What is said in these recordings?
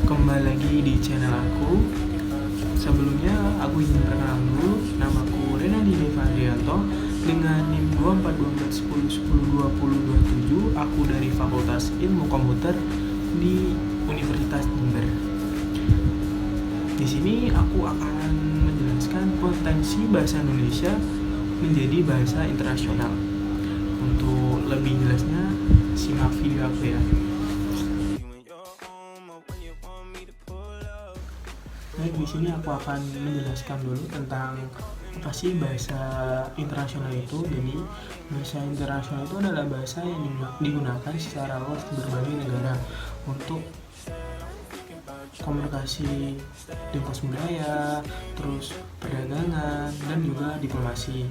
kembali lagi di channel aku. Sebelumnya aku ingin perkenalan dulu. Namaku Renandi Devandrianto dengan NIM 241210102027. Aku dari Fakultas Ilmu Komputer di Universitas Jember. Di sini aku akan menjelaskan potensi bahasa Indonesia menjadi bahasa internasional. Untuk lebih jelasnya, simak video aku ya. Baik, di sini aku akan menjelaskan dulu tentang apa sih bahasa internasional itu. Jadi, bahasa internasional itu adalah bahasa yang digunakan secara luas di berbagai negara untuk komunikasi lintas budaya, terus perdagangan, dan juga diplomasi.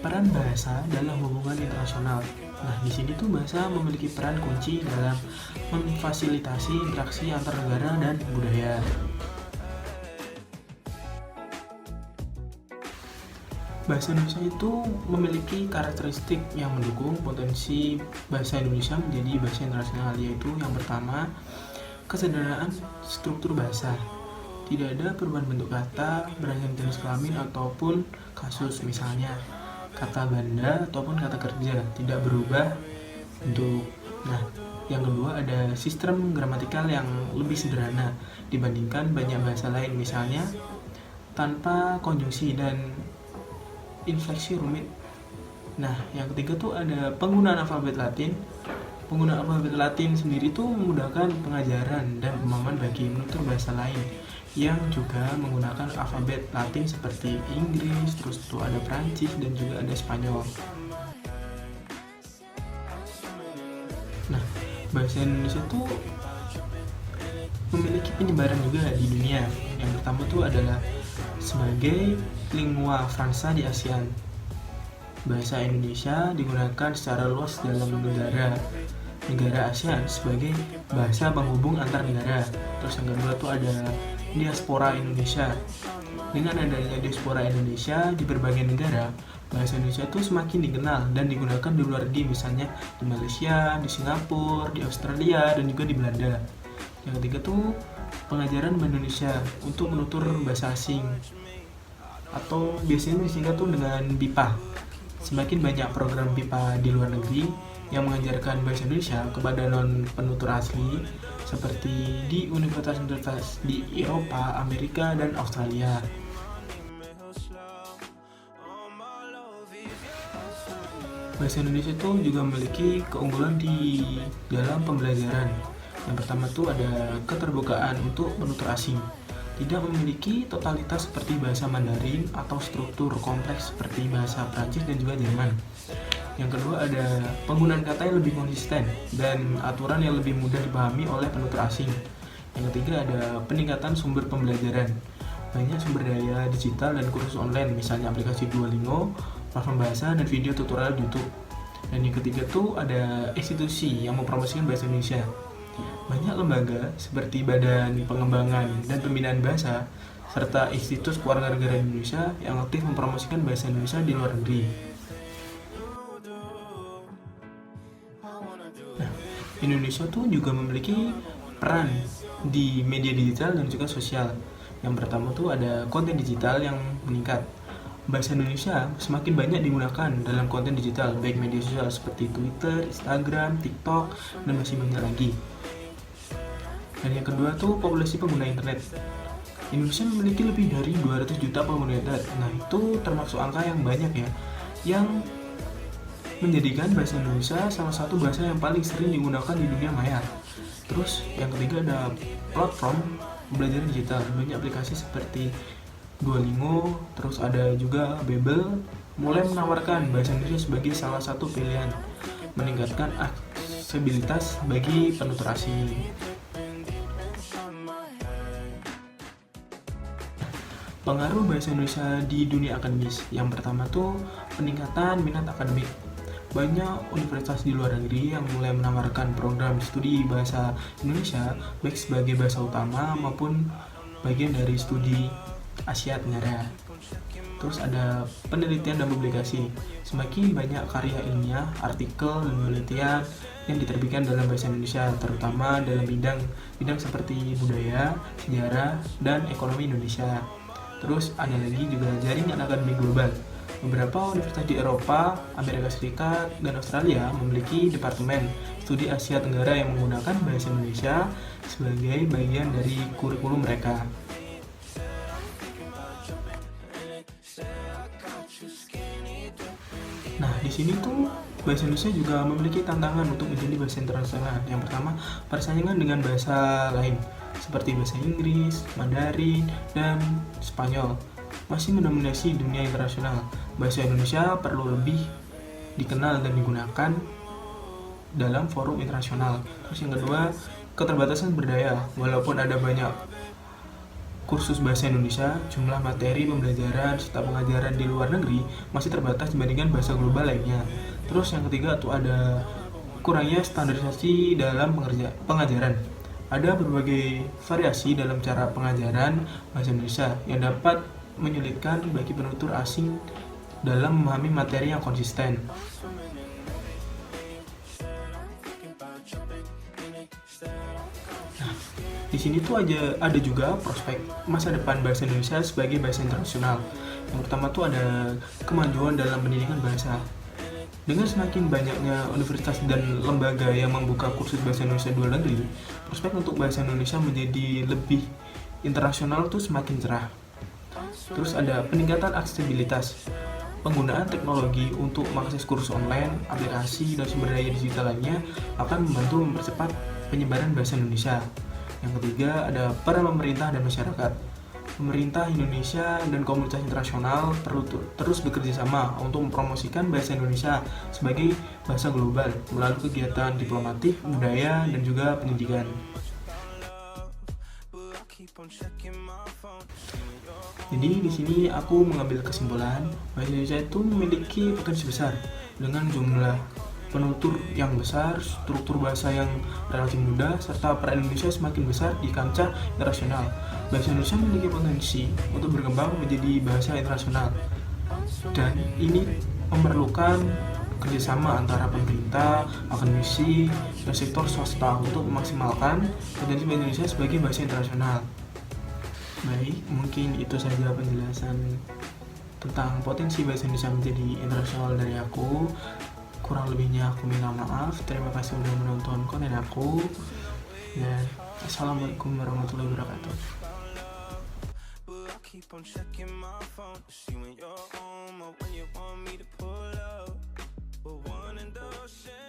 Peran bahasa dalam hubungan internasional. Nah, di sini tuh bahasa memiliki peran kunci dalam memfasilitasi interaksi antar negara dan budaya. Bahasa Indonesia itu memiliki karakteristik yang mendukung potensi bahasa Indonesia menjadi bahasa internasional, yaitu yang pertama, kesederhanaan struktur bahasa. Tidak ada perubahan bentuk kata, beragam jenis kelamin ataupun kasus, misalnya kata ganda ataupun kata kerja tidak berubah bentuk. Nah, yang kedua ada sistem gramatikal yang lebih sederhana dibandingkan banyak bahasa lain, misalnya tanpa konjungsi dan infleksi rumit. Nah, yang ketiga tuh ada penggunaan alfabet Latin. Penggunaan alfabet Latin sendiri tuh memudahkan pengajaran dan pemahaman bagi penutur bahasa lain yang juga menggunakan alfabet Latin seperti Inggris, terus tuh ada Prancis dan juga ada Spanyol. Nah, bahasa Indonesia tuh memiliki penyebaran juga di dunia. Yang pertama tuh adalah sebagai lingua franca di ASEAN. Bahasa Indonesia digunakan secara luas dalam negara ASEAN sebagai bahasa penghubung antar negara. Terus yang kedua tuh ada diaspora Indonesia. Dengan adanya diaspora Indonesia di berbagai negara, bahasa Indonesia itu semakin dikenal dan digunakan di luar negeri, misalnya di Malaysia, di Singapura, di Australia, dan juga di Belanda. Yang ketiga tuh pengajaran bahasa Indonesia untuk menutur bahasa asing, atau biasanya disingkat tuh dengan BIPA. Semakin banyak program BIPA di luar negeri yang mengajarkan bahasa Indonesia kepada non-penutur asli, seperti di universitas-universitas di Eropa, Amerika, dan Australia. Bahasa Indonesia itu juga memiliki keunggulan di dalam pembelajaran. Yang pertama tuh ada keterbukaan untuk penutur asing. Tidak memiliki totalitas seperti bahasa Mandarin atau struktur kompleks seperti bahasa Prancis dan juga Jerman. Yang kedua ada penggunaan kata yang lebih konsisten dan aturan yang lebih mudah dipahami oleh penutur asing. Yang ketiga ada peningkatan sumber pembelajaran. Banyak sumber daya digital dan kursus online, misalnya aplikasi Duolingo, platform bahasa, dan video tutorial YouTube. Dan yang ketiga tuh ada institusi yang mempromosikan bahasa Indonesia. Banyak lembaga seperti Badan Pengembangan dan Pembinaan Bahasa serta Institut Kewarganegaraan Indonesia yang aktif mempromosikan bahasa Indonesia di luar negeri. Nah, Indonesia tuh juga memiliki peran di media digital dan juga sosial. Yang pertama tuh ada konten digital yang meningkat. Bahasa Indonesia semakin banyak digunakan dalam konten digital, baik media sosial seperti Twitter, Instagram, TikTok, dan masih banyak lagi. Dan yang kedua tuh populasi pengguna internet. Indonesia memiliki lebih dari 200 juta pengguna internet. Nah, itu termasuk angka yang banyak ya, yang menjadikan bahasa Indonesia salah satu bahasa yang paling sering digunakan di dunia maya. Terus yang ketiga ada platform pembelajaran digital. Banyak aplikasi seperti Duolingo, terus ada juga Babbel, mulai menawarkan bahasa Indonesia sebagai salah satu pilihan, meningkatkan aksesibilitas bagi penutur asing. Pengaruh bahasa Indonesia di dunia akademis. Yang pertama tuh peningkatan minat akademik. Banyak universitas di luar negeri yang mulai menawarkan program studi bahasa Indonesia baik sebagai bahasa utama maupun bagian dari studi Asia Tenggara. Terus ada penelitian dan publikasi. Semakin banyak karya ilmiah, artikel, dan penelitian yang diterbitkan dalam bahasa Indonesia, terutama dalam bidang seperti budaya, sejarah, dan ekonomi Indonesia. Terus ada lagi juga jaringan akademik global. Beberapa universitas di Eropa, Amerika Serikat, dan Australia memiliki departemen studi Asia Tenggara yang menggunakan bahasa Indonesia sebagai bagian dari kurikulum mereka. Nah, di sini tuh bahasa Indonesia juga memiliki tantangan untuk menjadi bahasa internasional. Yang pertama, persaingan dengan bahasa lain seperti bahasa Inggris, Mandarin, dan Spanyol masih mendominasi dunia internasional. Bahasa Indonesia perlu lebih dikenal dan digunakan dalam forum internasional. Terus yang kedua, keterbatasan sumber daya. Walaupun ada banyak kursus bahasa Indonesia, jumlah materi pembelajaran serta pengajaran di luar negeri masih terbatas dibandingkan bahasa global lainnya. Terus yang ketiga tuh ada kurangnya standarisasi dalam pengajaran. Ada berbagai variasi dalam cara pengajaran bahasa Indonesia yang dapat menyulitkan bagi penutur asing dalam memahami materi yang konsisten. Nah, di sini tuh ada juga prospek masa depan bahasa Indonesia sebagai bahasa internasional. Yang pertama tuh ada kemajuan dalam pendidikan bahasa. Dengan semakin banyaknya universitas dan lembaga yang membuka kursus bahasa Indonesia di luar negeri, prospek untuk bahasa Indonesia menjadi lebih internasional tuh semakin cerah. Terus ada peningkatan aksesibilitas. Penggunaan teknologi untuk mengakses kursus online, aplikasi, dan sumber daya digital lainnya akan membantu mempercepat penyebaran bahasa Indonesia. Yang ketiga ada peran pemerintah dan masyarakat. Pemerintah Indonesia dan komunitas internasional perlu terus bekerja sama untuk mempromosikan bahasa Indonesia sebagai bahasa global melalui kegiatan diplomatik, budaya, dan juga pendidikan. Jadi di sini aku mengambil kesimpulan bahasa Indonesia itu memiliki potensi besar dengan jumlah penutur yang besar, struktur bahasa yang relatif mudah, serta peran Indonesia semakin besar di kancah internasional. Bahasa Indonesia memiliki potensi untuk berkembang menjadi bahasa internasional, dan ini memerlukan kerjasama antara pemerintah, akademisi, dan sektor swasta untuk memaksimalkan potensi bahasa Indonesia sebagai bahasa internasional. Baik, mungkin itu saja penjelasan tentang potensi bahasa Indonesia menjadi internasional dari aku. Kurang lebihnya aku minta maaf. Terima kasih sudah menonton konten aku, dan assalamualaikum warahmatullahi wabarakatuh. Keep on checking my phone to see when you're home or when you want me to pull up. We're one in the ocean.